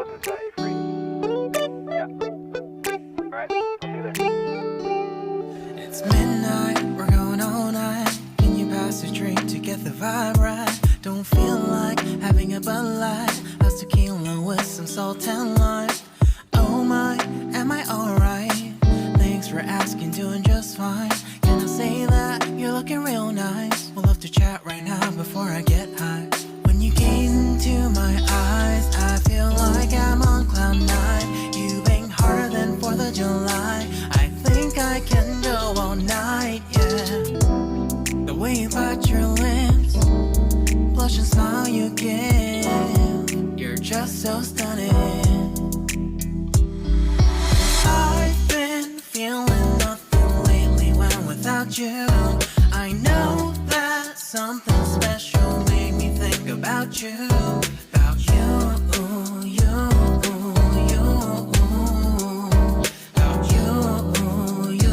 hoping to set you free. Yeah. Alright, I'll see you there. It's midnight, we're going all night. Can you pass a drink to get the vibe right? Don't feel like having a Bud Light. How's tequila with some salt and lime? Oh my, am I alright? Thanks for asking, doing just fine. Can I say that you're looking real nice? We'll love to chat right now before I get high. When you gaze into my eyes, I feel like I'm on cloud nine. You bang harder than 4th of July. I think I can go all night, yeah. The way you bite your lips, blush and smile you give, you're just so stunning. I've been feeling nothing lately when without you. I know that something special made me think about you, about you, you, you, about you, you,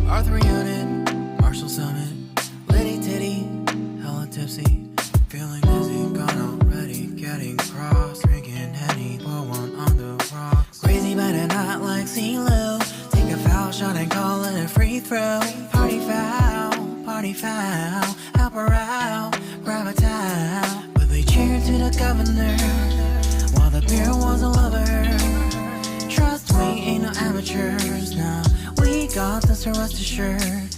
Arthur Unit, Marshall Summit, Liddy Titty, hella tipsy, feeling dizzy, gone already, getting cross, drinking Henny, pour one on the rocks. Crazy but not like CeeLo, take a foul shot and call it a free throw. Party foul, help her out, grab a towel. But they cheered to the governor, while the beer was a lover. Trust me, ain't no amateurs, nah. We got this, so rest assured.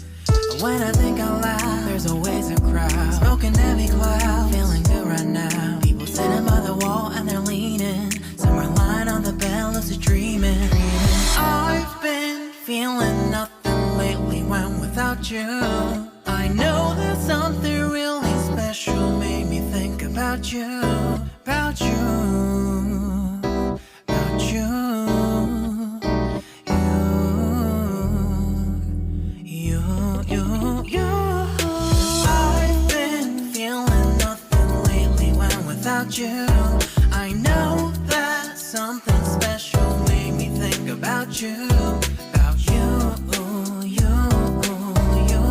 When I think out loud, there's always a crowd. Smoking heavy cloud, feeling good right now. People sitting by the wall and they're leaning. Some are lying on the bed, lucid dreaming. I've been feeling nothing lately when without you. I know that something really special made me think about you, about you, about you. I've been feeling nothing lately when without you. I know that something special made me think about you, about you, you, you,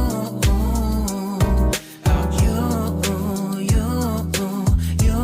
about you, you, you.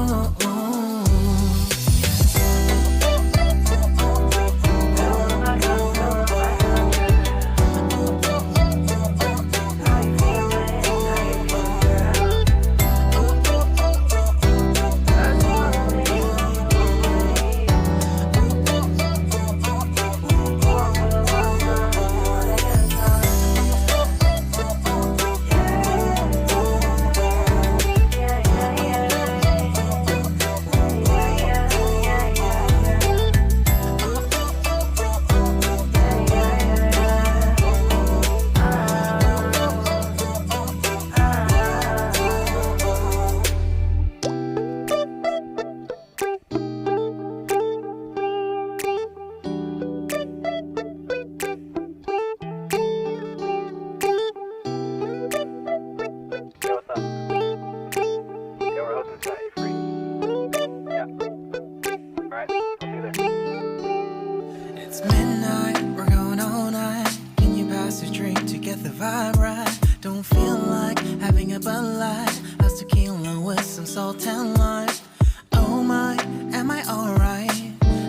Yo, what's up? Yeah, we're hoping to set you free. Yeah. Alright, I'll see you there. It's midnight, we're going all night. Can you pass a drink to get the vibe right? Don't feel like having a Bud Light. How's tequila with some salt and lime? Oh my, am I alright?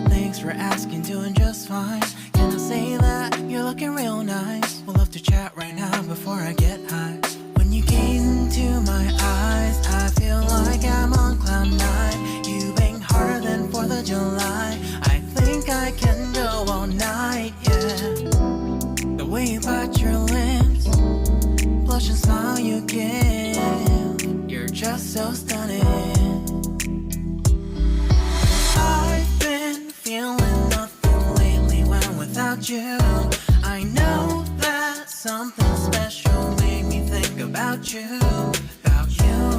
Thanks for asking, doing just fine. Can I say that you're looking real nice? We'll love to chat right now before I get high. When you gaze into my eyes, I feel like I'm on cloud nine. You bang harder than 4th of July. I think I can go all night, yeah. The way you bite your lips, blush and smile you give, you're just so stunning. I've been feeling nothing lately when without you. I know that something special made me think about you, about you.